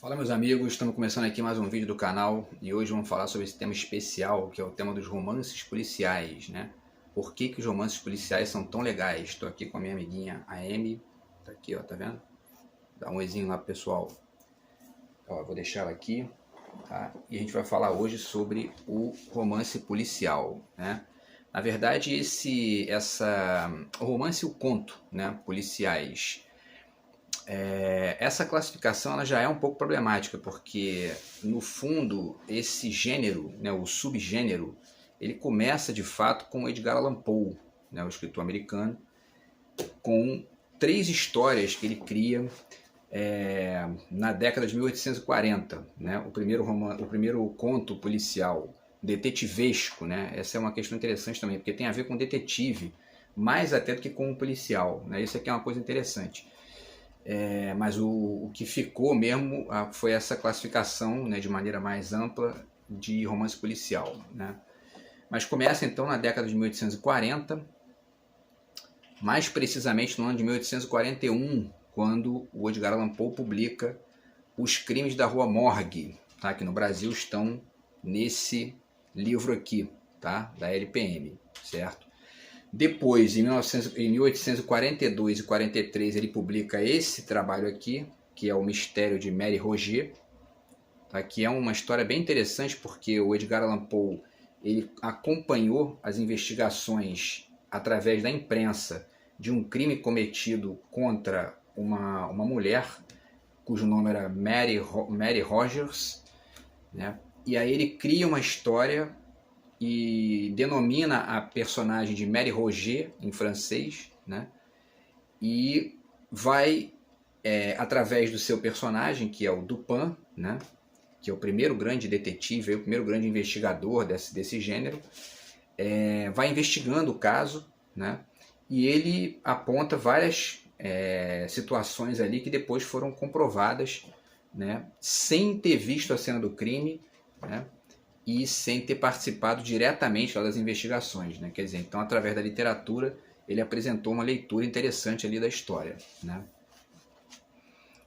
Fala meus amigos, estamos começando aqui mais um vídeo do canal e hoje vamos falar sobre esse tema especial que é o tema dos romances policiais, né? Por que que os romances policiais são tão legais? Estou aqui com a minha amiguinha, a Amy, tá aqui, ó, tá vendo? Dá um oizinho lá pro pessoal. Ó, vou deixar ela aqui, tá? E a gente vai falar hoje sobre o romance policial, né? Na verdade, o romance e o conto, né, policiais, essa classificação ela já é um pouco problemática, porque no fundo esse gênero, né, o subgênero, ele começa de fato com Edgar Allan Poe, né, o escritor americano, com 3 histórias que ele cria na década de 1840, né, o primeiro conto policial detetivesco, né, essa é uma questão interessante também, porque tem a ver com detetive, mais até do que com o policial, né, isso aqui é uma coisa interessante. Mas o que ficou mesmo foi essa classificação, né, de maneira mais ampla de romance policial, né? Mas começa então na década de 1840, mais precisamente no ano de 1841, quando o Edgar Allan Poe publica Os Crimes da Rua Morgue, tá? Que no Brasil estão nesse livro aqui, tá? Da LPM, certo? Depois, em 1842 e 43, ele publica esse trabalho aqui, que é O Mistério de Mary Roget, tá? Que é uma história bem interessante, porque o Edgar Allan Poe ele acompanhou as investigações através da imprensa de um crime cometido contra uma mulher, cujo nome era Mary Rogers, né? E aí ele cria uma história e denomina a personagem de Mary Roget, em francês, né? E vai, através do seu personagem, que é o Dupin, né? Que é o primeiro grande detetive, o primeiro grande investigador desse gênero, vai investigando o caso, né? E ele aponta várias situações ali que depois foram comprovadas, né? Sem ter visto a cena do crime, né? E sem ter participado diretamente das investigações, né? Quer dizer, então através da literatura ele apresentou uma leitura interessante ali da história, né?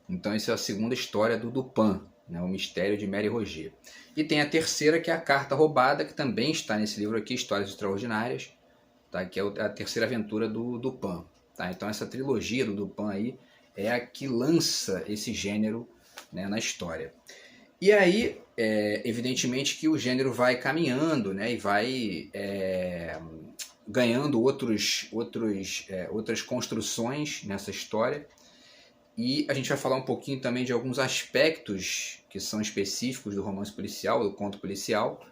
Então essa é a segunda história do Dupin, né? O Mistério de Mary Roget. E tem a terceira, que é a Carta Roubada, que também está nesse livro aqui, Histórias Extraordinárias, tá? Que é a terceira aventura do Dupin, tá? Então essa trilogia do Dupin aí é a que lança esse gênero, né, na história. E aí, evidentemente que o gênero vai caminhando, né, e vai ganhando outras construções nessa história. E a gente vai falar um pouquinho também de alguns aspectos que são específicos do romance policial, do conto policial,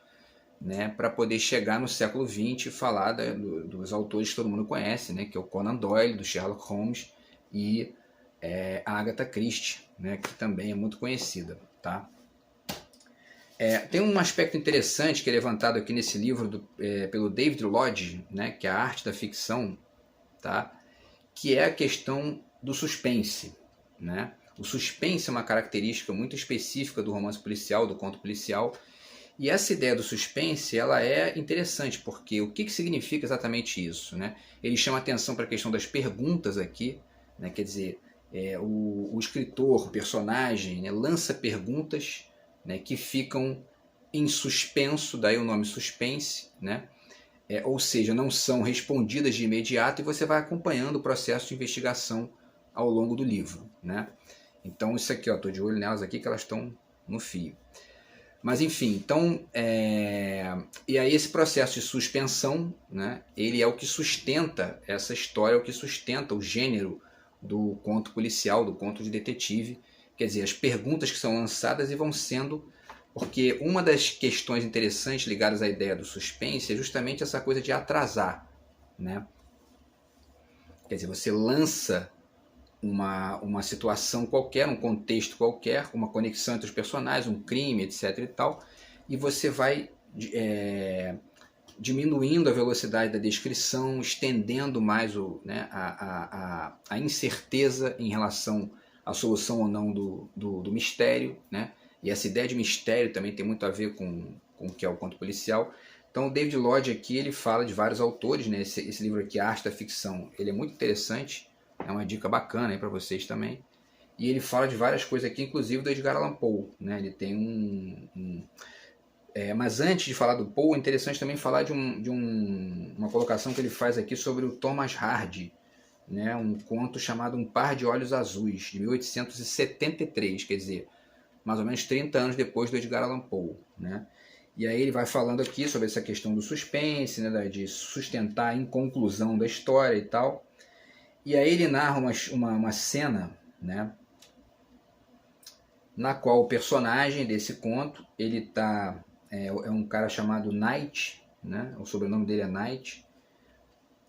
né, para poder chegar no século XX e falar dos autores que todo mundo conhece, né, que é o Conan Doyle, do Sherlock Holmes, e a Agatha Christie, né, que também é muito conhecida, tá? Tem um aspecto interessante que é levantado aqui nesse livro pelo David Lodge, né, que é a arte da ficção, tá? Que é a questão do suspense, né? O suspense é uma característica muito específica do romance policial, do conto policial, e essa ideia do suspense ela é interessante, porque o que significa exatamente isso, né? Ele chama atenção para a questão das perguntas aqui, né? Quer dizer, o escritor, o personagem, né, lança perguntas, né, que ficam em suspenso, daí o nome suspense, né? Ou seja, não são respondidas de imediato e você vai acompanhando o processo de investigação ao longo do livro, né? Então isso aqui, estou de olho nelas aqui que elas estão no fio. Mas enfim, então, e aí esse processo de suspensão, né, ele é o que sustenta essa história, é o que sustenta o gênero do conto policial, do conto de detetive. Quer dizer, as perguntas que são lançadas e vão sendo... Porque uma das questões interessantes ligadas à ideia do suspense é justamente essa coisa de atrasar, né? Quer dizer, você lança uma situação qualquer, um contexto qualquer, uma conexão entre os personagens, um crime, etc. e tal, e você vai diminuindo a velocidade da descrição, estendendo mais a incerteza em relação à solução ou não do mistério, né? E essa ideia de mistério também tem muito a ver com o que é o conto policial. Então o David Lodge aqui ele fala de vários autores, né? Esse livro aqui, A Arte da Ficção, ele é muito interessante, é uma dica bacana para vocês também. E ele fala de várias coisas aqui, inclusive do Edgar Allan Poe, né? Ele tem mas antes de falar do Poe, é interessante também falar de uma colocação que ele faz aqui sobre o Thomas Hardy, né? Um conto chamado Um Par de Olhos Azuis, de 1873, quer dizer, mais ou menos 30 anos depois do Edgar Allan Poe, né? E aí ele vai falando aqui sobre essa questão do suspense, né? De sustentar a inconclusão da história e tal. E aí ele narra uma cena, né? Na qual o personagem desse conto, ele tá... É um cara chamado Knight, né? O sobrenome dele é Knight.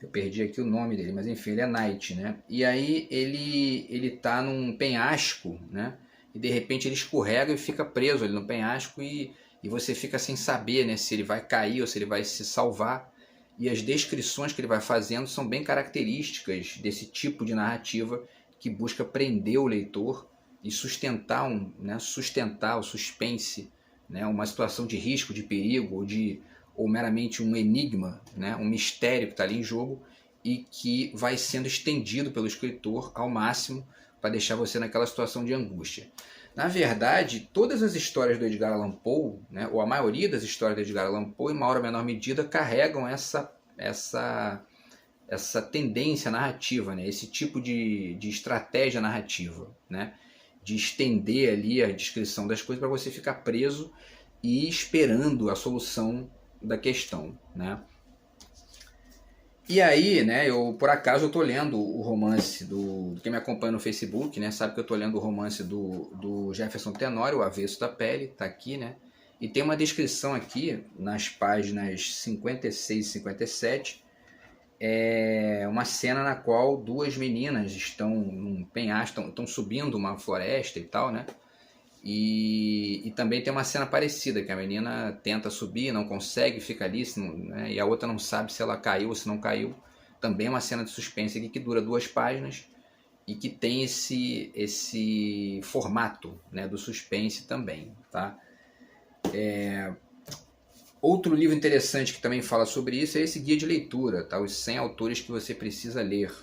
Eu perdi aqui o nome dele, mas enfim, ele é Knight, né? E aí ele tá num penhasco, né? E de repente ele escorrega e fica preso ali no penhasco e você fica sem saber, né? Se ele vai cair ou se ele vai se salvar. E as descrições que ele vai fazendo são bem características desse tipo de narrativa que busca prender o leitor e sustentar o suspense, né? Uma situação de risco, de perigo ou meramente um enigma, né? Um mistério que está ali em jogo e que vai sendo estendido pelo escritor ao máximo para deixar você naquela situação de angústia. Na verdade, todas as histórias do Edgar Allan Poe, né, ou a maioria das histórias do Edgar Allan Poe, em maior ou menor medida, carregam essa tendência narrativa, né, esse tipo de estratégia narrativa, né, de estender ali a descrição das coisas para você ficar preso e esperando a solução da questão, né? E aí, né, por acaso eu estou lendo o romance quem me acompanha no Facebook, né, sabe que eu estou lendo o romance do Jefferson Tenório, O Avesso da Pele, está aqui, né? E tem uma descrição aqui nas páginas 56 e 57, uma cena na qual duas meninas estão num penhasco, estão subindo uma floresta e tal, né? E também tem uma cena parecida, que a menina tenta subir, não consegue, fica ali, né, e a outra não sabe se ela caiu ou se não caiu. Também é uma cena de suspense aqui que dura 2 páginas e que tem esse formato, né, do suspense também. Tá? Outro livro interessante que também fala sobre isso é esse guia de leitura, tá? Os 100 autores que você precisa ler.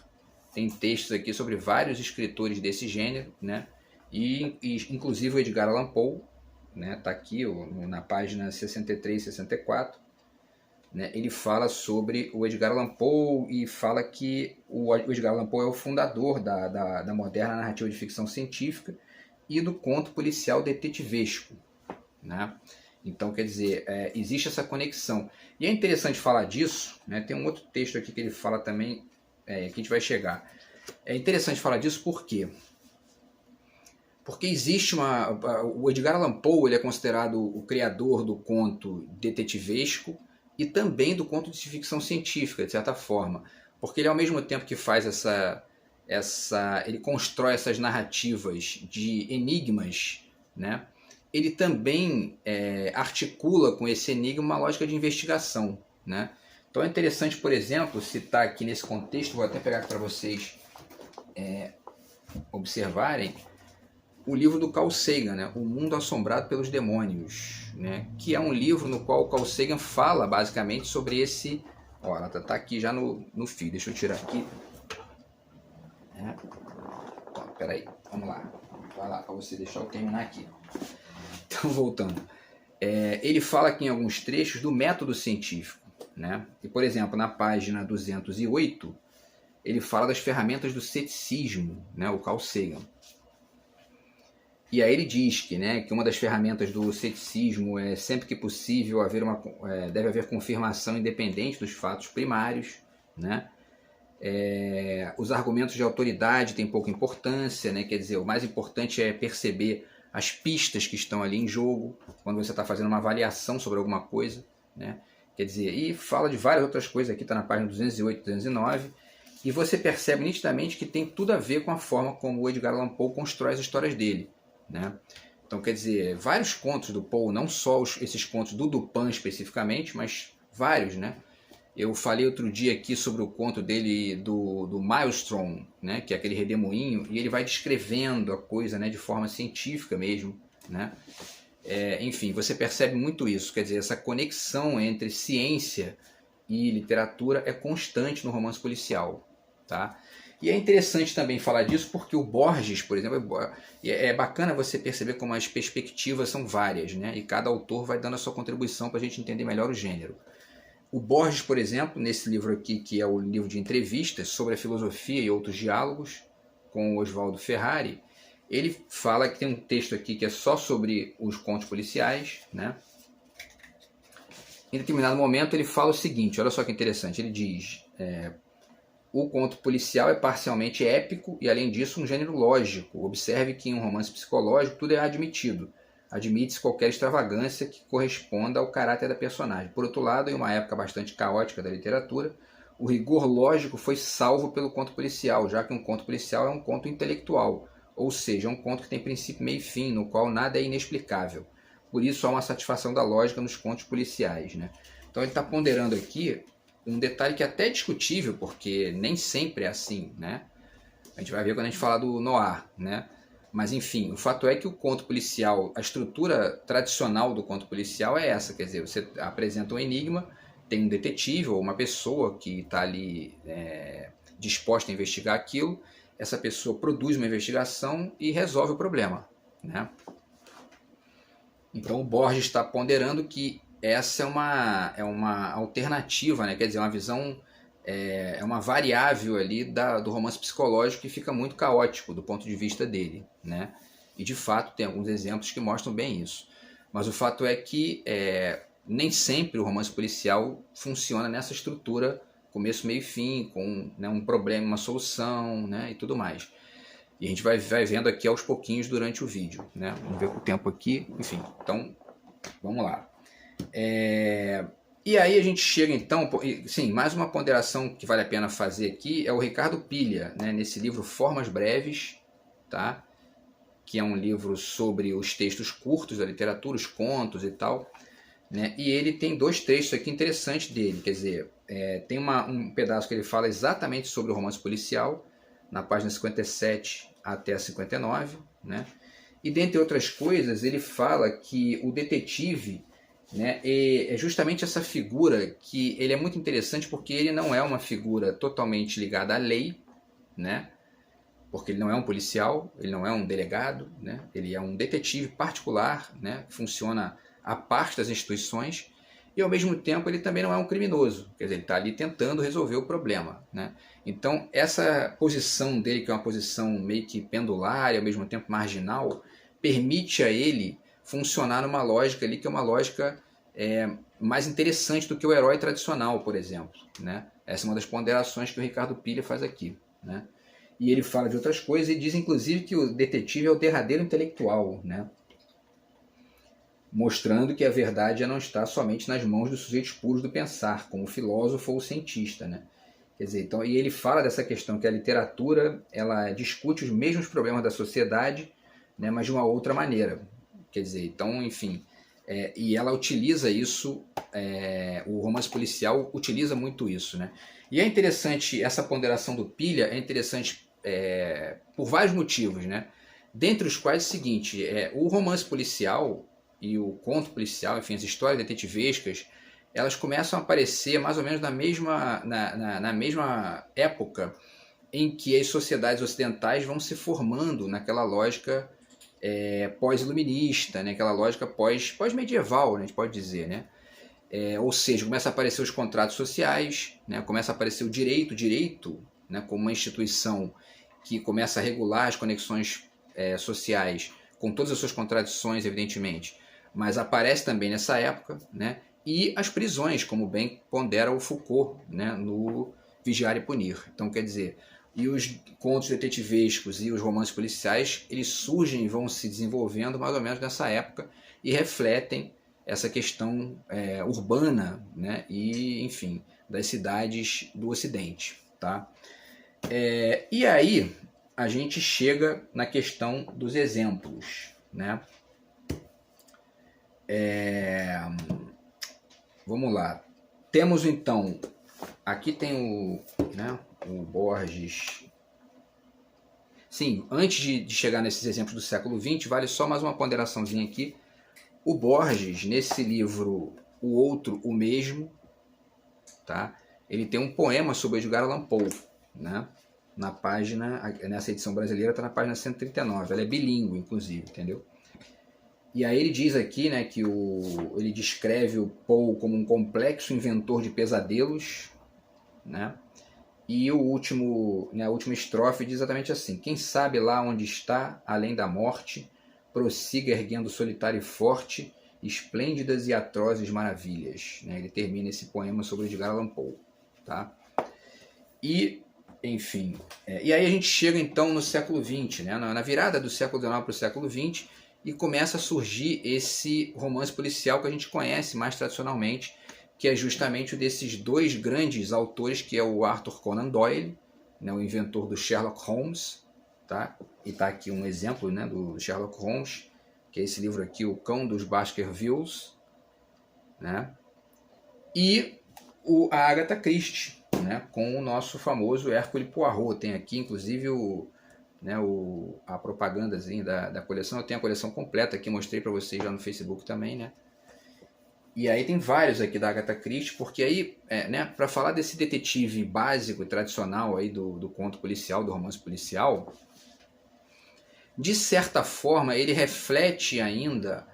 Tem textos aqui sobre vários escritores desse gênero, né? E inclusive o Edgar Allan Poe, né? Tá aqui na página 63 e 64, né? Ele fala sobre o Edgar Allan Poe e fala que o Edgar Allan Poe é o fundador da moderna narrativa de ficção científica e do conto policial detetivesco, né? Então, quer dizer, existe essa conexão. E é interessante falar disso, né? Tem um outro texto aqui que ele fala também, que a gente vai chegar. É interessante falar disso por quê? Porque existe o Edgar Allan Poe, ele é considerado o criador do conto detetivesco e também do conto de ficção científica, de certa forma. Porque ele, ao mesmo tempo que faz ele constrói essas narrativas de enigmas, né? Ele também articula com esse enigma uma lógica de investigação, né? Então é interessante, por exemplo, citar aqui nesse contexto, vou até pegar para vocês observarem, o livro do Carl Sagan, né? O Mundo Assombrado pelos Demônios, né? Que é um livro no qual o Carl Sagan fala basicamente sobre esse... Ó, ela tá aqui já no fio, deixa eu tirar aqui. Então, peraí, vamos lá. Vai lá, para você deixar eu terminar aqui. Então, voltando. Ele fala aqui em alguns trechos do método científico, né? E, por exemplo, na página 208, ele fala das ferramentas do ceticismo, né? O Carl Sagan. E aí ele diz que uma das ferramentas do ceticismo é, sempre que possível, deve haver confirmação independente dos fatos primários, né? Os argumentos de autoridade têm pouca importância, né? Quer dizer, o mais importante é perceber as pistas que estão ali em jogo, quando você está fazendo uma avaliação sobre alguma coisa, né? Quer dizer, e fala de várias outras coisas, aqui está na página 208, 209, e você percebe nitidamente que tem tudo a ver com a forma como o Edgar Allan Poe constrói as histórias dele, né? Então, quer dizer, vários contos do Poe, não só esses contos do Dupin especificamente, mas vários, né? Eu falei outro dia aqui sobre o conto dele do Maelstrom, né? Que é aquele redemoinho, e ele vai descrevendo a coisa, né? De forma científica mesmo, né? Enfim, você percebe muito isso, quer dizer, essa conexão entre ciência e literatura é constante no romance policial, tá? E é interessante também falar disso porque o Borges, por exemplo, é bacana você perceber como as perspectivas são várias, né? E cada autor vai dando a sua contribuição para a gente entender melhor o gênero. O Borges, por exemplo, nesse livro aqui, que é o livro de entrevistas sobre a filosofia e outros diálogos, com o Oswaldo Ferrari, ele fala que tem um texto aqui que é só sobre os contos policiais, né? Em determinado momento ele fala o seguinte, olha só que interessante, ele diz... O conto policial é parcialmente épico e, além disso, um gênero lógico. Observe que em um romance psicológico tudo é admitido. Admite-se qualquer extravagância que corresponda ao caráter da personagem. Por outro lado, em uma época bastante caótica da literatura, o rigor lógico foi salvo pelo conto policial, já que um conto policial é um conto intelectual, ou seja, um conto que tem princípio, meio e fim, no qual nada é inexplicável. Por isso há uma satisfação da lógica nos contos policiais, né? Então ele está ponderando aqui um detalhe que é até discutível, porque nem sempre é assim, né? A gente vai ver quando a gente falar do noir, né? Mas enfim, o fato é que o conto policial, a estrutura tradicional do conto policial é essa, quer dizer, você apresenta um enigma, tem um detetive ou uma pessoa que está ali disposta a investigar aquilo, essa pessoa produz uma investigação e resolve o problema, né? Então o Borges está ponderando que essa é uma alternativa, né? Quer dizer, uma visão, é uma variável ali do romance psicológico que fica muito caótico do ponto de vista dele, né? E de fato tem alguns exemplos que mostram bem isso. Mas o fato é que nem sempre o romance policial funciona nessa estrutura começo, meio e fim, com, né, um problema, uma solução, né, e tudo mais. E a gente vai vendo aqui aos pouquinhos durante o vídeo, né? Vamos ver com o tempo aqui, enfim. Então, vamos lá. E aí a gente chega então, sim, mais uma ponderação que vale a pena fazer aqui é o Ricardo Pilha, né, nesse livro Formas Breves, tá? Que é um livro sobre os textos curtos da literatura, os contos e tal, né? E ele tem dois textos aqui interessantes dele, quer dizer, tem um pedaço que ele fala exatamente sobre o romance policial, na página 57 até a 59, né? E dentre outras coisas, ele fala que o detetive, né, é justamente essa figura que ele é muito interessante porque ele não é uma figura totalmente ligada à lei, né? Porque ele não é um policial, ele não é um delegado, né? Ele é um detetive particular, né? Funciona à parte das instituições e ao mesmo tempo ele também não é um criminoso, quer dizer, ele está ali tentando resolver o problema, né? Então essa posição dele, que é uma posição meio que pendular e ao mesmo tempo marginal, permite a ele funcionar numa lógica ali que é uma lógica mais interessante do que o herói tradicional, por exemplo, né? Essa é uma das ponderações que o Ricardo Pilha faz aqui, né? E ele fala de outras coisas e diz inclusive que o detetive é o derradeiro intelectual, né? Mostrando que a verdade já não está somente nas mãos dos sujeitos puros do pensar, como o filósofo ou o cientista, né? Quer dizer, então, e ele fala dessa questão que a literatura ela discute os mesmos problemas da sociedade, né, mas de uma outra maneira. Quer dizer, então, enfim, e ela utiliza isso, o romance policial utiliza muito isso, né? E é interessante, essa ponderação do Pilha é interessante por vários motivos, né? Dentre os quais é o seguinte, o romance policial e o conto policial, enfim, as histórias detetivescas, elas começam a aparecer mais ou menos na mesma época em que as sociedades ocidentais vão se formando naquela lógica pós-iluminista, né? Aquela lógica pós-medieval, né? A gente pode dizer, né? Ou seja, começa a aparecer os contratos sociais, né? Começa a aparecer o direito, né? Como uma instituição que começa a regular as conexões sociais, com todas as suas contradições, evidentemente, mas aparece também nessa época, né? E as prisões, como bem pondera o Foucault, né? No Vigiar e Punir. Então, quer dizer, e os contos detetivescos e os romances policiais, eles surgem e vão se desenvolvendo mais ou menos nessa época e refletem essa questão urbana, né? E, enfim, das cidades do Ocidente, tá? E aí a gente chega na questão dos exemplos, né? Vamos lá. Temos então, aqui tem o Borges. Sim, antes de chegar nesses exemplos do século XX, vale só mais uma ponderaçãozinha aqui. O Borges, nesse livro O Outro, o Mesmo, tá? Ele tem um poema sobre Edgar Allan Poe, né? na página, nessa edição brasileira está na página 139, ela é bilíngue, inclusive, entendeu? E aí ele diz aqui, né, que ele descreve o Poe como um complexo inventor de pesadelos, né? E o último, né, a última estrofe diz exatamente assim: quem sabe lá onde está, além da morte, prossiga erguendo solitário e forte, esplêndidas e atrozes maravilhas. Né? Ele termina esse poema sobre Edgar Allan Poe. Tá? E, enfim, e aí a gente chega então no século XX, né? Na virada do século XIX para o século XX, e começa a surgir esse romance policial que a gente conhece mais tradicionalmente, que é justamente o desses dois grandes autores, que é o Arthur Conan Doyle, né, o inventor do Sherlock Holmes, tá? E tá aqui um exemplo, né, do Sherlock Holmes, que é esse livro aqui, O Cão dos Baskervilles, né? E a Agatha Christie, né, com o nosso famoso Hercule Poirot. Tem aqui, inclusive, a propagandazinha da coleção. Eu tenho a coleção completa aqui, mostrei para vocês já no Facebook também, né? E aí tem vários aqui da Agatha Christie, porque aí, né, para falar desse detetive básico e tradicional aí do conto policial, do romance policial, de certa forma ele reflete ainda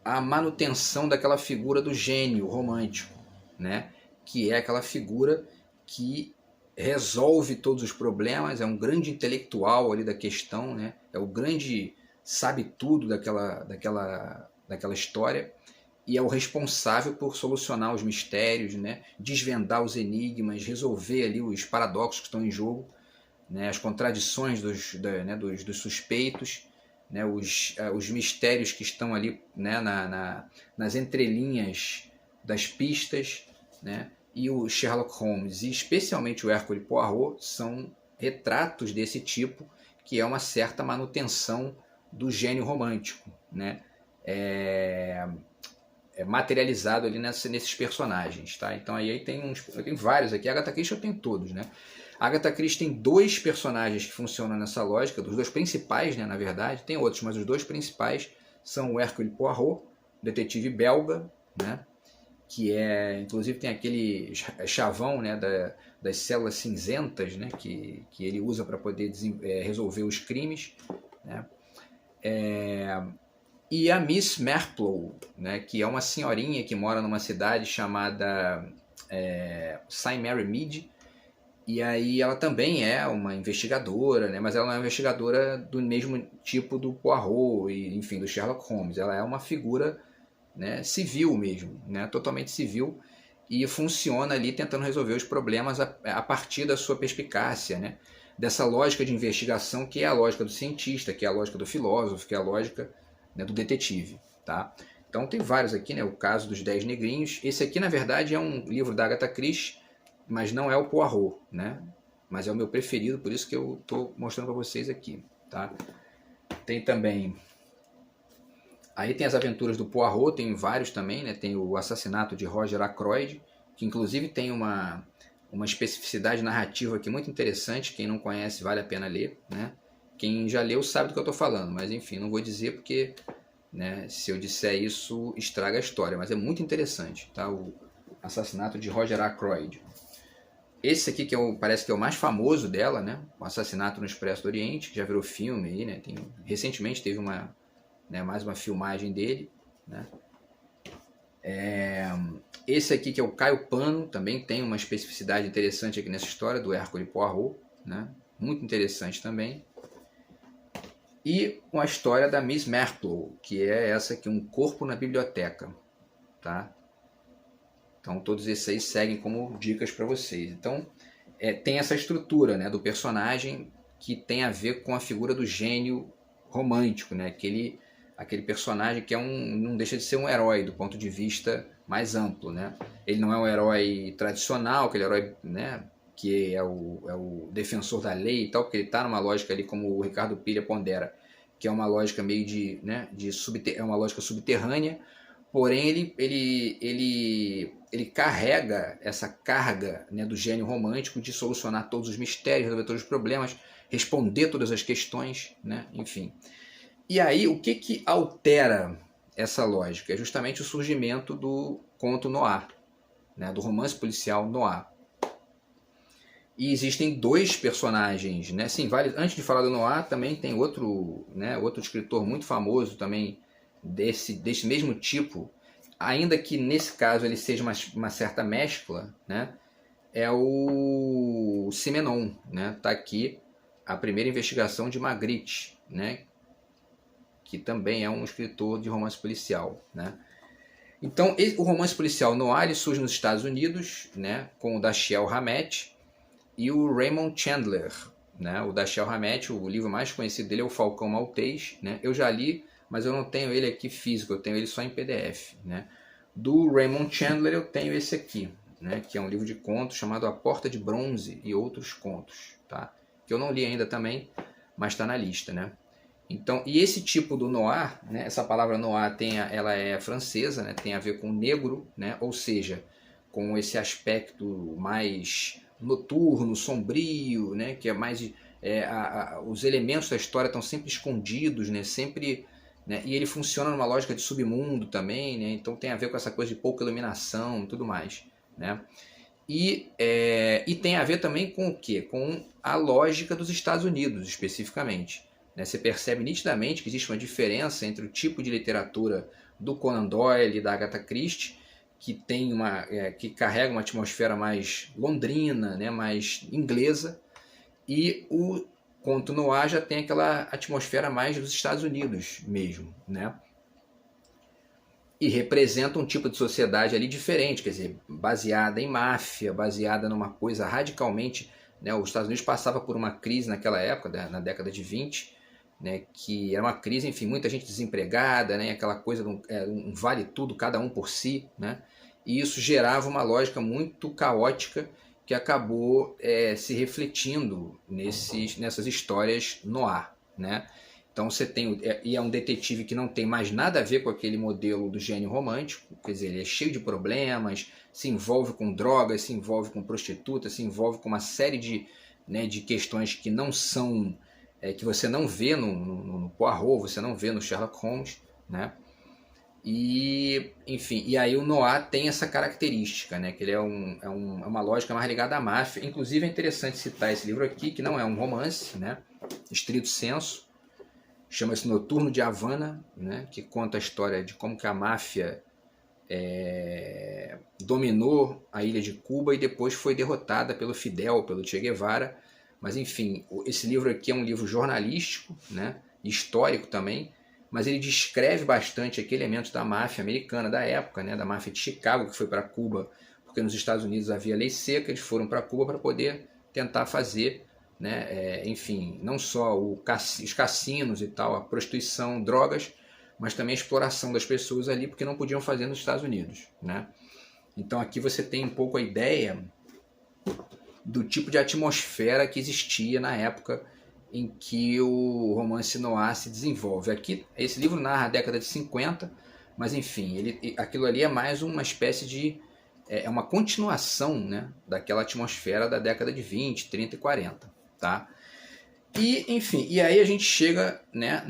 a manutenção daquela figura do gênio romântico, né? Que é aquela figura que resolve todos os problemas, é um grande intelectual ali da questão, né? É o grande sabe-tudo daquela história, e é o responsável por solucionar os mistérios, né? Desvendar os enigmas, resolver ali os paradoxos que estão em jogo, né? As contradições dos suspeitos, né? Os mistérios que estão ali, né? nas entrelinhas das pistas, né? E o Sherlock Holmes, e especialmente o Hercule Poirot, são retratos desse tipo, que é uma certa manutenção do gênio romântico, né? Materializado ali nesses personagens, tá? Então aí tem vários aqui. A Agatha Christie eu tenho todos, né? A Agatha Christie tem dois personagens que funcionam nessa lógica, dos dois principais, né, na verdade. Tem outros, mas os dois principais são o Hercule Poirot, detetive belga, né? Que inclusive tem aquele chavão, né, das células cinzentas, né, que ele usa para poder resolver os crimes, né? E a Miss Marple, né, que é uma senhorinha que mora numa cidade chamada St. Mary Mead, e aí ela também é uma investigadora, né, mas ela não é uma investigadora do mesmo tipo do Poirot e, enfim, do Sherlock Holmes. Ela é uma figura, né, civil mesmo, né, totalmente civil, e funciona ali tentando resolver os problemas a partir da sua perspicácia, né, dessa lógica de investigação que é a lógica do cientista, que é a lógica do filósofo, que é a lógica, né, do detetive, tá? Então tem vários aqui, né? O caso dos 10 negrinhos. Esse aqui, na verdade, é um livro da Agatha Christie, mas não é o Poirot, né? Mas é o meu preferido, por isso que eu estou mostrando para vocês aqui, tá? Tem também... Aí tem as aventuras do Poirot, tem vários também, né? Tem o assassinato de Roger Ackroyd, que inclusive tem uma especificidade narrativa aqui muito interessante. Quem não conhece, vale a pena ler, né? Quem já leu sabe do que eu estou falando, mas enfim, não vou dizer porque, né, se eu disser isso, estraga a história, mas é muito interessante, tá? O assassinato de Roger Ackroyd. Esse aqui, parece que é o mais famoso dela, né? O Assassinato no Expresso do Oriente, que já virou filme aí, né? Recentemente teve mais uma filmagem dele, né? Esse aqui, que é o Caio Pano, também tem uma especificidade interessante aqui nessa história do Hercule Poirot, né? Muito interessante também. E uma história da Miss Marple, que é essa aqui, Um Corpo na Biblioteca, tá? Então todos esses aí seguem como dicas para vocês. Então tem essa estrutura, né, do personagem que tem a ver com a figura do gênio romântico, né? Aquele personagem que não deixa de ser um herói do ponto de vista mais amplo, né? Ele não é um herói tradicional, aquele herói, né, que é o defensor da lei e tal, porque ele está numa lógica ali, como o Ricardo Pilha pondera, que é uma lógica meio é uma lógica subterrânea, porém ele carrega essa carga, né, do gênio romântico de solucionar todos os mistérios, resolver todos os problemas, responder todas as questões, né, enfim. E aí, o que altera essa lógica? É justamente o surgimento do conto noir, né, do romance policial noir. E existem dois personagens, né? Sim, vale, antes de falar do Noir, também tem outro, né, outro escritor muito famoso também desse mesmo tipo, ainda que nesse caso ele seja uma certa mescla, né? É o Simenon, né? Tá aqui a primeira investigação de Magritte, né? Que também é um escritor de romance policial, né? Então, o romance policial noir ele surge nos Estados Unidos, né? Com o Dashiell Hammett e o Raymond Chandler, né? O Dashiell Hammett, o livro mais conhecido dele é o Falcão Maltês, né? Eu já li, mas eu não tenho ele aqui físico, eu tenho ele só em PDF, né? Do Raymond Chandler eu tenho esse aqui, né? Que é um livro de contos chamado A Porta de Bronze e Outros Contos, tá? Que eu não li ainda também, mas está na lista, né? Então, e esse tipo do noir, né? Essa palavra noir ela é francesa, né? Tem a ver com negro, né? Ou seja, com esse aspecto mais noturno, sombrio, né? Que é mais os elementos da história estão sempre escondidos, né? Sempre, né? E ele funciona numa lógica de submundo também, né? Então tem a ver com essa coisa de pouca iluminação, e tudo mais, né? E tem a ver também com o quê? Com a lógica dos Estados Unidos, especificamente. Né? Você percebe nitidamente que existe uma diferença entre o tipo de literatura do Conan Doyle e da Agatha Christie, que tem que carrega uma atmosfera mais londrina, né? Mais inglesa, e o conto noir já tem aquela atmosfera mais dos Estados Unidos mesmo, né? E representa um tipo de sociedade ali diferente, quer dizer, baseada em máfia, baseada numa coisa radicalmente, né? Os Estados Unidos passava por uma crise naquela época, na década de 20, né? Que era uma crise, enfim, muita gente desempregada, né? Aquela coisa de um vale tudo, cada um por si, né? E isso gerava uma lógica muito caótica que acabou se refletindo nessas histórias noir, né? Então você tem, e é um detetive que não tem mais nada a ver com aquele modelo do gênio romântico, quer dizer, ele é cheio de problemas, se envolve com drogas, se envolve com prostitutas, se envolve com uma série de questões que não são, que você não vê no Poirot, você não vê no Sherlock Holmes, né? E, enfim, e aí o noir tem essa característica, né? Que ele é uma lógica mais ligada à máfia. Inclusive é interessante citar esse livro aqui, que não é um romance, né? Estrito senso. Chama-se Noturno de Havana, né, que conta a história de como que a máfia dominou a ilha de Cuba e depois foi derrotada pelo Fidel, pelo Che Guevara. Mas enfim, esse livro aqui é um livro jornalístico, né, histórico também, mas ele descreve bastante aqui elementos da máfia americana da época, né, da máfia de Chicago, que foi para Cuba, porque nos Estados Unidos havia lei seca, eles foram para Cuba para poder tentar fazer, né, enfim, não só os cassinos e tal, a prostituição, drogas, mas também a exploração das pessoas ali, porque não podiam fazer nos Estados Unidos, né? Então aqui você tem um pouco a ideia do tipo de atmosfera que existia na época em que o romance noir se desenvolve. Aqui, esse livro narra a década de 50, mas enfim, aquilo ali é mais uma espécie de uma continuação, né, daquela atmosfera da década de 20, 30 e 40. Tá? E, enfim, e aí a gente chega, né,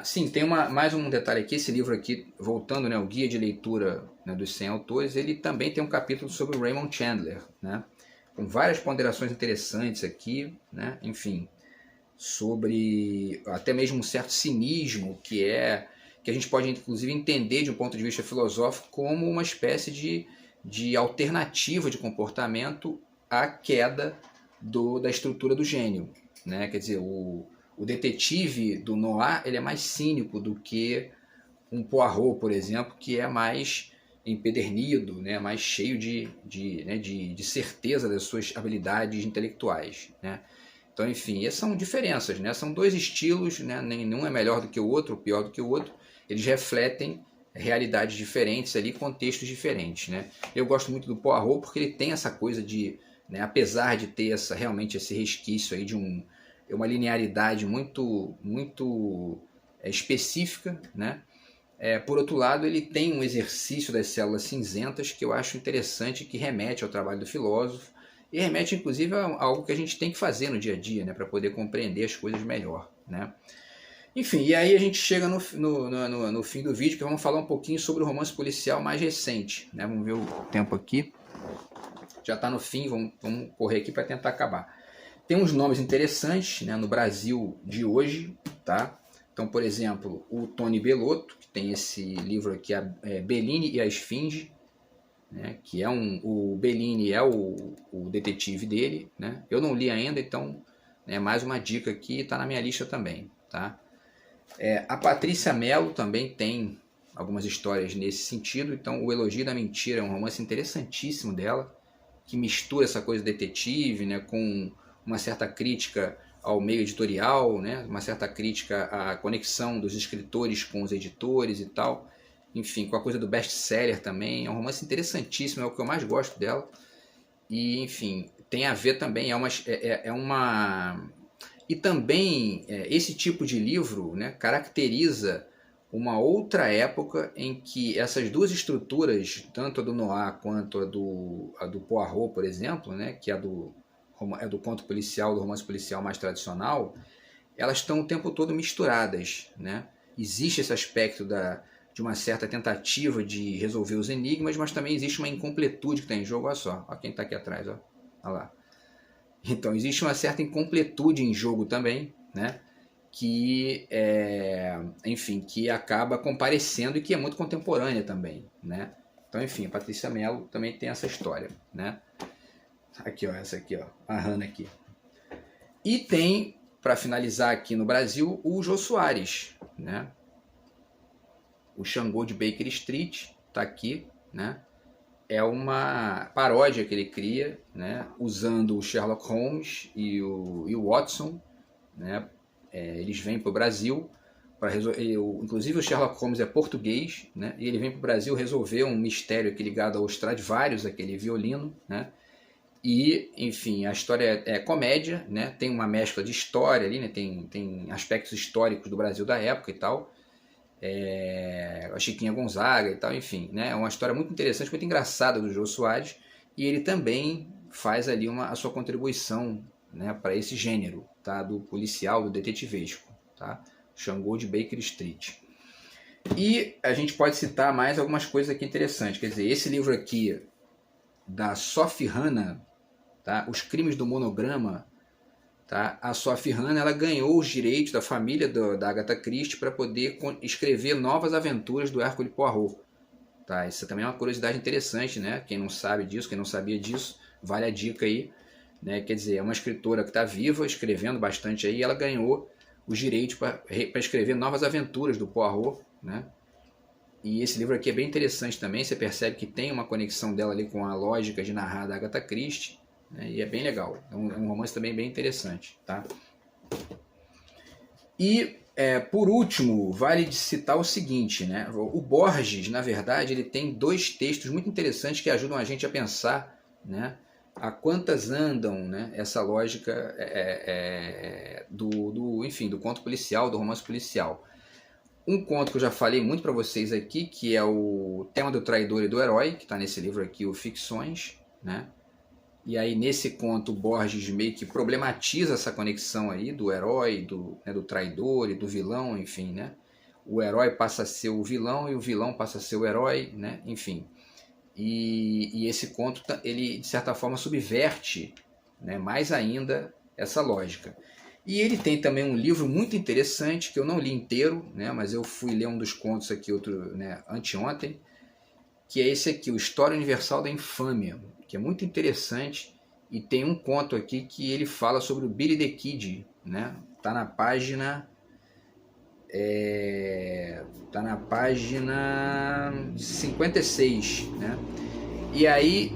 sim, tem mais um detalhe aqui, esse livro aqui, voltando, né, o Guia de Leitura, né, dos 100 Autores, ele também tem um capítulo sobre o Raymond Chandler, né, com várias ponderações interessantes aqui, né, enfim, sobre até mesmo um certo cinismo que a gente pode inclusive entender de um ponto de vista filosófico como uma espécie de alternativa de comportamento à queda da estrutura do gênio, né? Quer dizer, o detetive do noir ele é mais cínico do que um Poirot, por exemplo, que é mais empedernido, né? Mais cheio de certeza das suas habilidades intelectuais, né? Então, enfim, essas são diferenças, né? São dois estilos, né? Nenhum é melhor do que o outro, ou pior do que o outro. Eles refletem realidades diferentes ali, contextos diferentes, né? Eu gosto muito do Poirot porque ele tem essa coisa de, né, apesar de ter realmente esse resquício aí de uma linearidade muito específica, né? Por outro lado, ele tem um exercício das células cinzentas que eu acho interessante, que remete ao trabalho do filósofo e remete inclusive a algo que a gente tem que fazer no dia a dia, né, para poder compreender as coisas melhor, né? Enfim, e aí a gente chega no fim do vídeo, que vamos falar um pouquinho sobre o romance policial mais recente, né? Vamos ver o tempo aqui. já está no fim, vamos correr aqui para tentar acabar. Tem uns nomes interessantes, né, no Brasil de hoje, tá? Então, por exemplo, o Tony Bellotto, que tem esse livro aqui, Bellini e a Esfinge, né, que é o Bellini é o detetive dele, né? Eu não li ainda, então é mais uma dica aqui, está na minha lista também, tá? A Patrícia Mello também tem algumas histórias nesse sentido, então O Elogio da Mentira é um romance interessantíssimo dela, que mistura essa coisa detetive, né, com uma certa crítica ao meio editorial, né, uma certa crítica à conexão dos escritores com os editores e tal, enfim, com a coisa do best-seller também. É um romance interessantíssimo, é o que eu mais gosto dela. E, enfim, tem a ver também, E também, esse tipo de livro, né, caracteriza uma outra época em que essas duas estruturas, tanto a do Noir quanto a do Poirot, por exemplo, né, que é do conto policial, do romance policial mais tradicional, elas estão o tempo todo misturadas, né? Existe esse aspecto de uma certa tentativa de resolver os enigmas, mas também existe uma incompletude que está em jogo. Olha só, olha quem está aqui atrás, ó. Olha lá. Então, existe uma certa incompletude em jogo também, né? Que, enfim, que acaba comparecendo e que é muito contemporânea também, né? Então, enfim, a Patrícia Mello também tem essa história, né? Aqui, ó, essa aqui, ó, a Hannah aqui. E tem, para finalizar aqui no Brasil, o Jô Soares, né? O Xangô de Baker Street está aqui, né? É uma paródia que ele cria, né? Usando o Sherlock Holmes e o Watson, né? Eles vêm para o Brasil para resolver. Inclusive o Sherlock Holmes é português, né? E ele vem para o Brasil resolver um mistério aqui ligado ao Stradivarius, aquele violino, né? E, enfim, a história é comédia, né? Tem uma mescla de história ali, né? Tem aspectos históricos do Brasil da época e tal. A Chiquinha Gonzaga e tal, enfim, né? É uma história muito interessante, muito engraçada do Jô Soares, e ele também faz ali a sua contribuição, né, para esse gênero, tá? Do policial, do detetivesco, tá? Xangô de Baker Street. E a gente pode citar mais algumas coisas aqui interessantes, quer dizer, esse livro aqui da Sophie Hannah, tá? Os Crimes do Monograma, tá? A Sophie Hannah, ela ganhou os direitos da família da Agatha Christie para poder escrever novas aventuras do Hercule Poirot. Tá? Isso também é uma curiosidade interessante, né? Quem não sabe disso, quem não sabia disso, vale a dica aí. Né? Quer dizer, é uma escritora que está viva, escrevendo bastante aí, e ela ganhou os direitos para escrever novas aventuras do Poirot, né? E esse livro aqui é bem interessante também, você percebe que tem uma conexão dela ali com a lógica de narrar da Agatha Christie, né? E é bem legal, é um romance também bem interessante, tá? E, por último, vale citar o seguinte, né? O Borges, na verdade, ele tem dois textos muito interessantes que ajudam a gente a pensar, né, a quantas andam, né, essa lógica enfim, do conto policial, do romance policial. Um conto que eu já falei muito para vocês aqui, que é o Tema do Traidor e do Herói, que está nesse livro aqui, o Ficções, né? E aí nesse conto o Borges meio que problematiza essa conexão aí do herói, do traidor e do vilão, enfim, né? O herói passa a ser o vilão e o vilão passa a ser o herói, né? Enfim. E esse conto, ele de certa forma subverte, né, mais ainda essa lógica. E ele tem também um livro muito interessante, que eu não li inteiro, né, mas eu fui ler um dos contos aqui, outro, né, anteontem, que é esse aqui, o História Universal da Infâmia, que é muito interessante, e tem um conto aqui que ele fala sobre o Billy the Kid, né? Tá na página 56, né? E aí,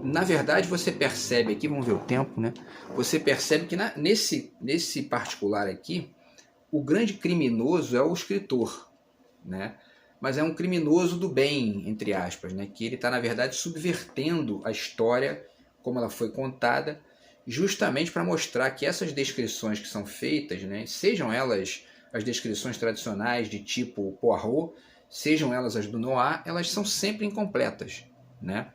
na verdade, você percebe aqui, vamos ver o tempo, né? Você percebe que nesse particular aqui, o grande criminoso é o escritor, né? Mas é um criminoso do bem, entre aspas, né? Que ele está, na verdade, subvertendo a história como ela foi contada, justamente para mostrar que essas descrições que são feitas, né, sejam elas as descrições tradicionais de tipo Poirot, sejam elas as do Noir, elas são sempre incompletas, né?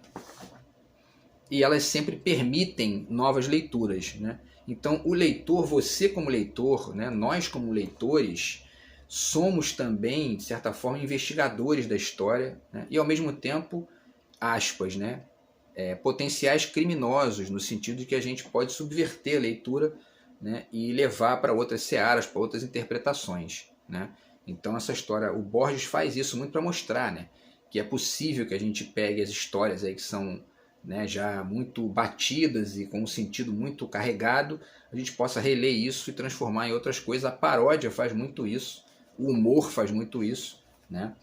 E elas sempre permitem novas leituras, né? Então, o leitor, você como leitor, né, nós como leitores, somos também, de certa forma, investigadores da história, né? E, ao mesmo tempo, aspas, né, potenciais criminosos, no sentido de que a gente pode subverter a leitura, né, e levar para outras searas, para outras interpretações, né? Então essa história, o Borges faz isso muito para mostrar, né, que é possível que a gente pegue as histórias aí que são, né, já muito batidas e com um sentido muito carregado, a gente possa reler isso e transformar em outras coisas. A paródia faz muito isso, o humor faz muito isso, né?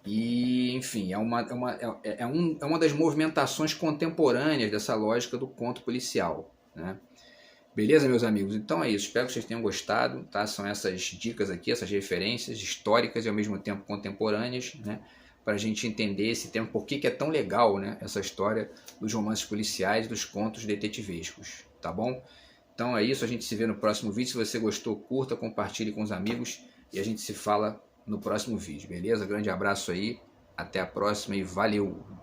E, enfim, é uma das movimentações contemporâneas dessa lógica do conto policial, né? Beleza, meus amigos? Então é isso. Espero que vocês tenham gostado, tá? São essas dicas aqui, essas referências históricas e ao mesmo tempo contemporâneas, né? Para a gente entender esse tema, por que é tão legal, né? Essa história dos romances policiais, dos contos detetivescos, tá bom? Então é isso. A gente se vê no próximo vídeo. Se você gostou, curta, compartilhe com os amigos e a gente se fala no próximo vídeo, beleza? Grande abraço aí, até a próxima e valeu!